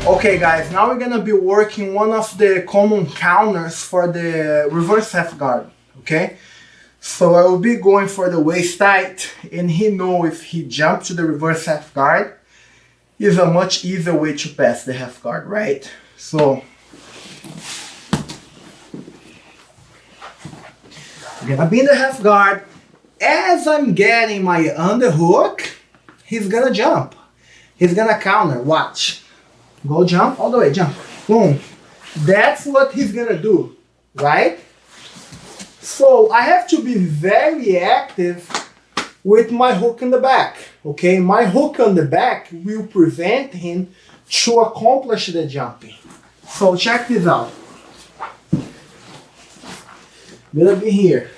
Okay guys, now we're gonna be working one of the common counters for the reverse half guard, okay? So I will be going for the waist tight, and he know if he jump to the reverse half guard, is a much easier way to pass the half guard, right? So I'm gonna be in the half guard. As I'm getting my underhook, he's gonna jump. He's gonna counter, watch. Go jump, all the way, jump, boom. That's what he's gonna do, right? So I have to be very active with my hook in the back, okay? My hook on the back will prevent him to accomplish the jumping. So check this out. I'm gonna be here.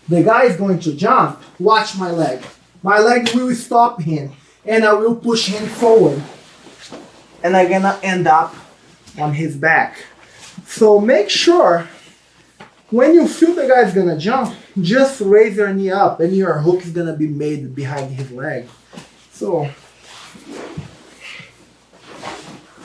The guy is going to jump, watch my leg. My leg will stop him, and I will push him forward. And I'm gonna end up on his back. So make sure when you feel the guy's gonna jump, just raise your knee up and your hook is gonna be made behind his leg. So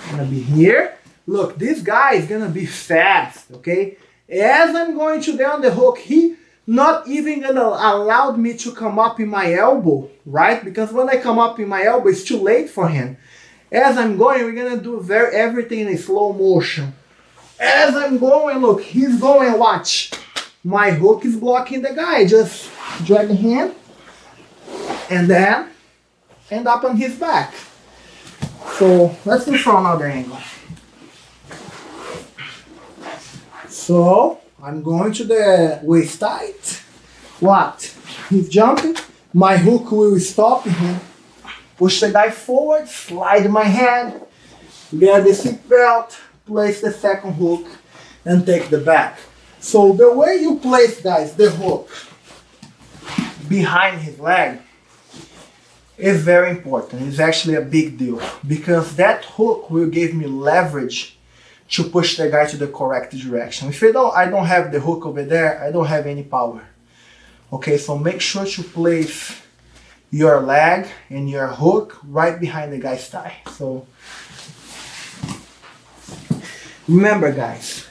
I'm gonna be here. Look, this guy is gonna be fast, okay? As I'm going to down the hook, he not even gonna allow me to come up in my elbow, right? Because when I come up in my elbow, it's too late for him. As I'm going, we're gonna do everything in slow motion. As I'm going, look, he's going, watch. My hook is blocking the guy. Just drag him and then end up on his back. So let's do from another angle. So I'm going to the waist tight. What? He's jumping. My hook will stop him. Push the guy forward, slide my hand, get the seat belt, place the second hook, and take the back. So the way you place, guys, the hook behind his leg is very important. It's actually a big deal because that hook will give me leverage to push the guy to the correct direction. If I don't have the hook over there, I don't have any power. Okay, so make sure to place your leg and your hook right behind the guy's thigh. So remember guys,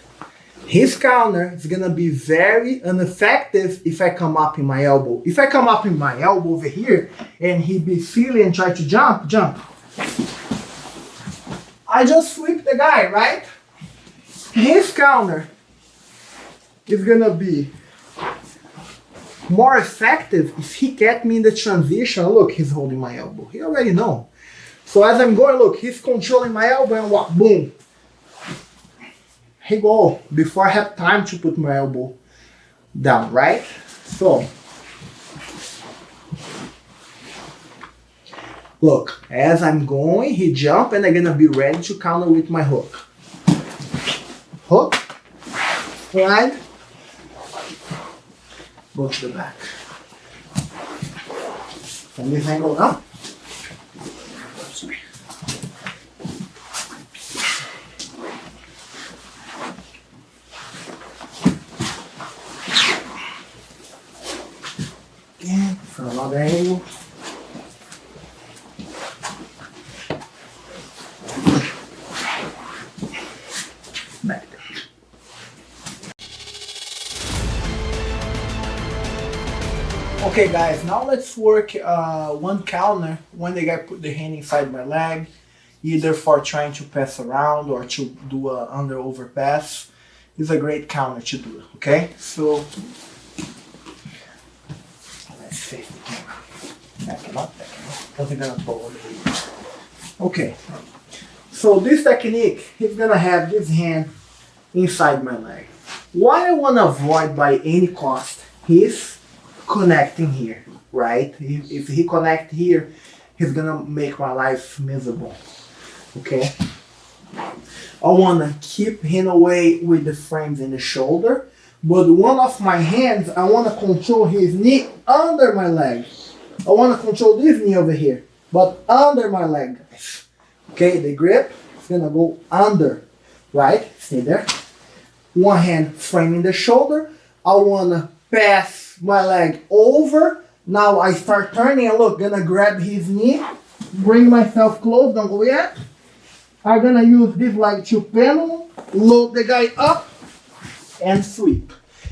his counter is gonna be very ineffective if I come up in my elbow. If I come up in my elbow over here and he be silly and try to jump, I just sweep the guy, right? His counter is gonna be more effective if he get me in the transition. Look, he's holding my elbow. He already know. So as I'm going, look, he's controlling my elbow and walk, boom. He go before I have time to put my elbow down, right? So look, as I'm going, he jump and I'm gonna be ready to counter with my hook. Hook, slide, go to the back. From this angle now. Sorry. Again, from another angle. Back there. Okay guys, now let's work one counter when the guy put the hand inside my leg, either for trying to pass around or to do a under over pass. It's a great counter to do, okay? So let's face the camera. Back him up, because I'm gonna pull over here. Okay, so this technique, he's gonna have this hand inside my leg. What I want to avoid by any cost is connecting here, right? If he connect here, he's gonna make my life miserable. Okay, I want to keep him away with the frames in the shoulder, but one of my hands, I want to control his knee under my leg. I want to control this knee over here, but under my leg, guys. Okay, the grip is gonna go under, right? Stay there. One hand framing the shoulder. I want to pass my leg over. Now I start turning and look, gonna grab his knee, bring myself close, don't go yet. I'm gonna use this leg to pendulum, load the guy up, and sweep.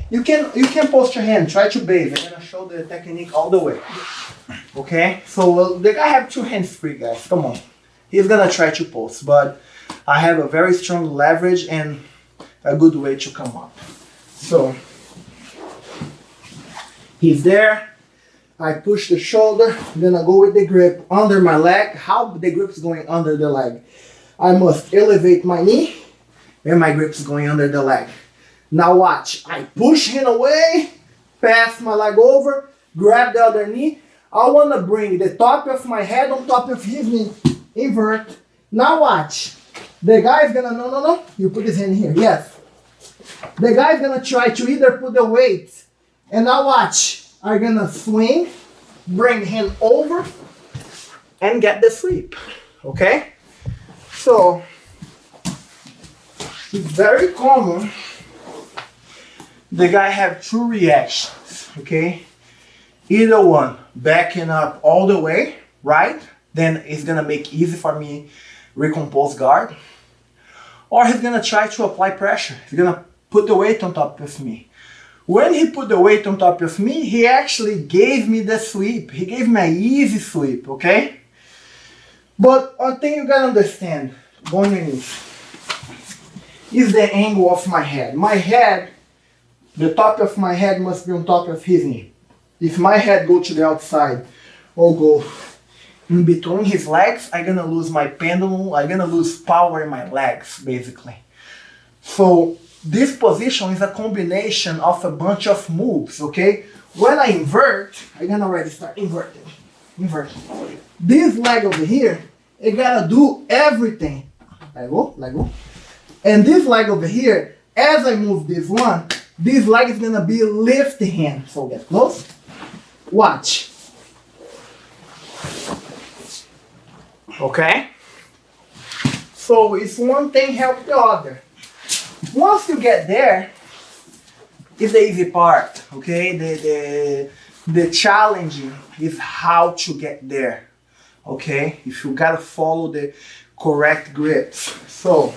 You can post your hand, try to base. I'm gonna show the technique all the way. Okay, so the guy have two hands free, guys. Come on. He's gonna try to post, but I have a very strong leverage and a good way to come up. So he's there. I push the shoulder. I'm gonna go with the grip under my leg. How the grip is going under the leg? I must elevate my knee and my grip is going under the leg. Now watch. I push him away, pass my leg over, grab the other knee. I want to bring the top of my head on top of his knee. Invert. Now watch. The guy is gonna, no. You put his hand here. Yes. The guy is gonna try to either put the weight. And now watch. I'm gonna swing, bring him over, and get the sweep. Okay? So, it's very common. The guy have two reactions. Okay? Either one, backing up all the way, right? Then it's gonna make easy for me recompose guard. Or he's gonna try to apply pressure. He's gonna put the weight on top of me. When he put the weight on top of me, he actually gave me the sweep. He gave me an easy sweep, okay? But one thing you gotta understand, going underneath, is the angle of my head. My head, the top of my head must be on top of his knee. If my head go to the outside or go in between his legs, I'm gonna lose my pendulum, I'm gonna lose power in my legs, basically. So this position is a combination of a bunch of moves, okay? When I invert, I'm gonna already start inverting. This leg over here, it gotta do everything. Let go. And this leg over here, as I move this one, this leg is gonna be lift hand. So get close. Watch. Okay? So it's one thing help the other. Once you get there, it's the easy part, okay? The challenging is how to get there, okay? If you gotta follow the correct grips. So,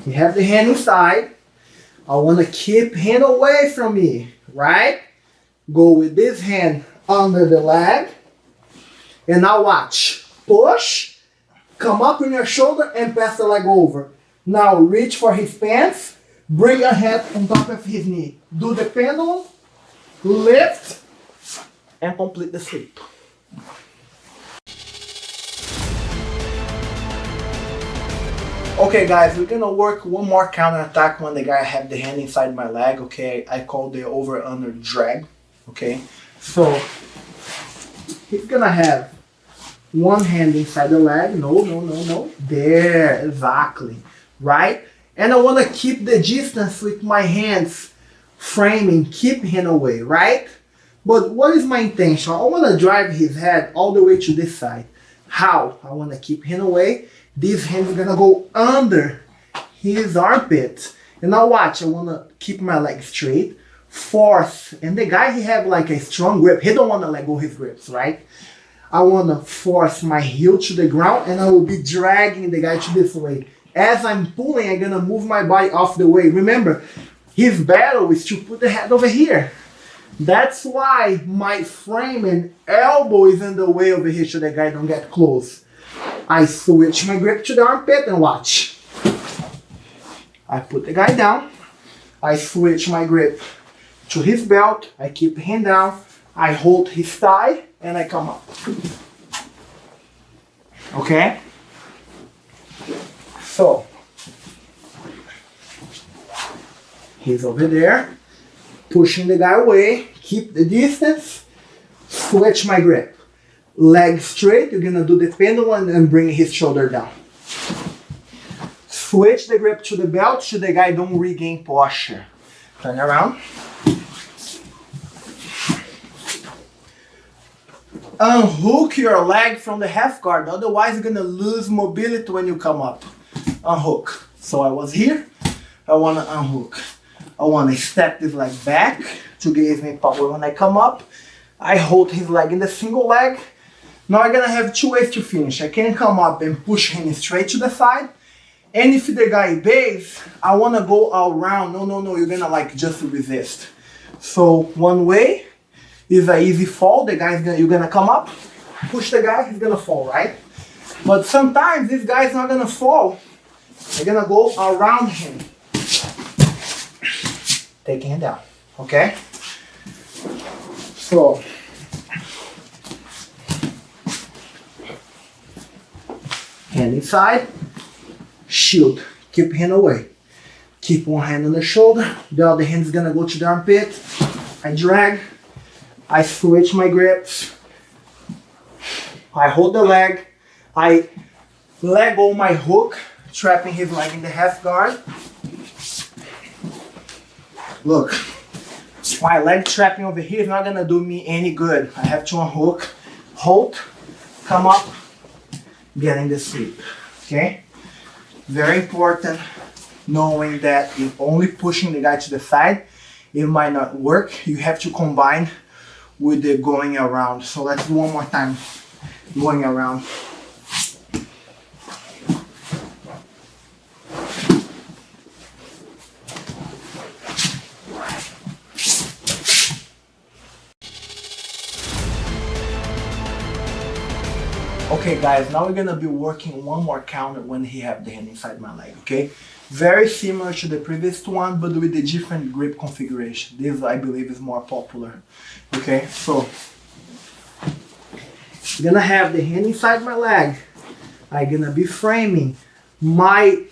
you have the hand inside. I wanna keep hand away from me, right? Go with this hand under the leg. And now watch. Push. Come up in your shoulder and pass the leg over. Now reach for his pants. Bring your head on top of his knee. Do the pendulum. Lift. And complete the sweep. Okay guys, we're gonna work one more counter attack when the guy have the hand inside my leg, okay? I call the over under drag, okay? So, he's gonna have one hand inside the leg, no, there, exactly, right? And I wanna keep the distance with my hands framing, keep him away, right? But what is my intention? I wanna drive his head all the way to this side. How? I wanna keep him away. This hand is gonna go under his armpit. And now watch, I wanna keep my leg straight, force. And the guy, he have like a strong grip. He don't wanna let go his grips, right? I wanna force my heel to the ground and I will be dragging the guy to this way. As I'm pulling, I'm gonna move my body off the way. Remember, his battle is to put the head over here. That's why my frame and elbow is in the way over here so the guy don't get close. I switch my grip to the armpit and watch. I put the guy down. I switch my grip to his belt. I keep the hand down. I hold his thigh and I come up. Okay? So, he's over there, pushing the guy away. Keep the distance. Switch my grip. Leg straight, you're gonna do the pendulum and bring his shoulder down. Switch the grip to the belt so the guy don't regain posture. Turn around. Unhook your leg from the half guard, otherwise you're gonna lose mobility when you come up. Unhook. So I was here, I wanna unhook. I wanna step this leg back to give me power when I come up. I hold his leg in the single leg. Now I'm gonna have two ways to finish. I can come up and push him straight to the side. And if the guy bays, I wanna go around. No, you're gonna like just resist. So one way is an easy fall. The guy's gonna, you're gonna come up, push the guy, he's gonna fall, right? But sometimes this guy's not gonna fall. You're gonna go around him. Taking him down, okay? So, hand inside, shield, keep hand away. Keep one hand on the shoulder, the other hand is gonna go to the armpit. I drag, I switch my grips, I hold the leg, I let go my hook, trapping his leg in the half guard. Look, my leg trapping over here is not gonna do me any good. I have to unhook, hold, come up, get in the sleep, okay? Very important, knowing that if only pushing the guy to the side, it might not work. You have to combine with the going around. So let's do one more time, going around. Okay guys, now we're gonna be working one more counter when he have the hand inside my leg, okay? Very similar to the previous one, but with a different grip configuration. This I believe is more popular, okay? So, I'm gonna have the hand inside my leg. I'm gonna be framing my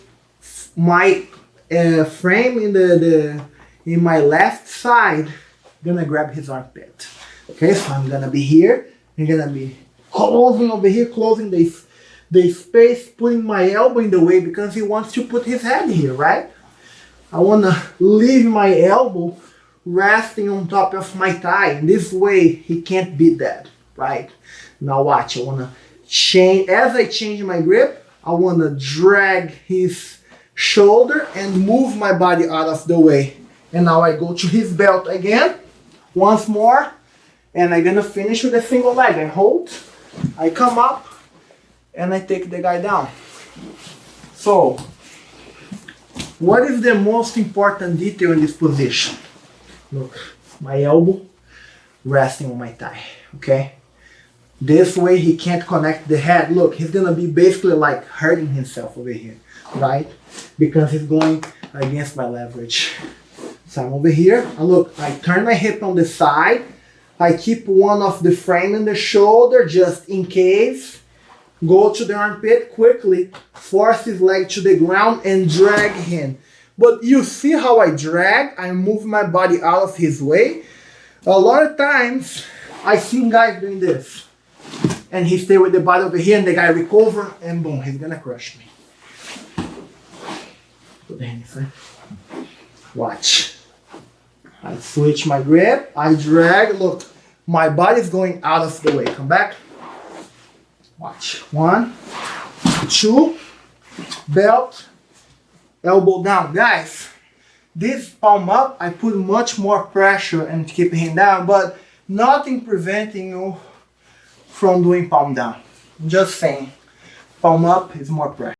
frame in my left side. Gonna grab his armpit, okay? So I'm gonna be here. I'm gonna be closing over here, closing the space, putting my elbow in the way because he wants to put his head here, right? I want to leave my elbow resting on top of my thigh. In this way, he can't beat that, right? Now watch, I want to change, as I change my grip, I want to drag his shoulder and move my body out of the way. And now I go to his belt again, once more, and I'm going to finish with a single leg. I hold, I come up, and I take the guy down. So, what is the most important detail in this position? Look, my elbow resting on my thigh, okay? This way he can't connect the head. Look, he's gonna be basically like hurting himself over here, right? Because he's going against my leverage. So I'm over here, and look, I turn my hip on the side, I keep one of the frame in the shoulder just in case. Go to the armpit quickly, force his leg to the ground and drag him. But you see how I drag? I move my body out of his way. A lot of times, I see guys doing this. And he stay with the body over here and the guy recover and boom, he's gonna crush me. Put the hand inside. Watch. I switch my grip, I drag, look, my body's going out of the way. Come back. Watch. 1, 2, belt, elbow down. Guys, this palm up, I put much more pressure and keep him down, but nothing preventing you from doing palm down. I'm just saying, palm up is more pressure.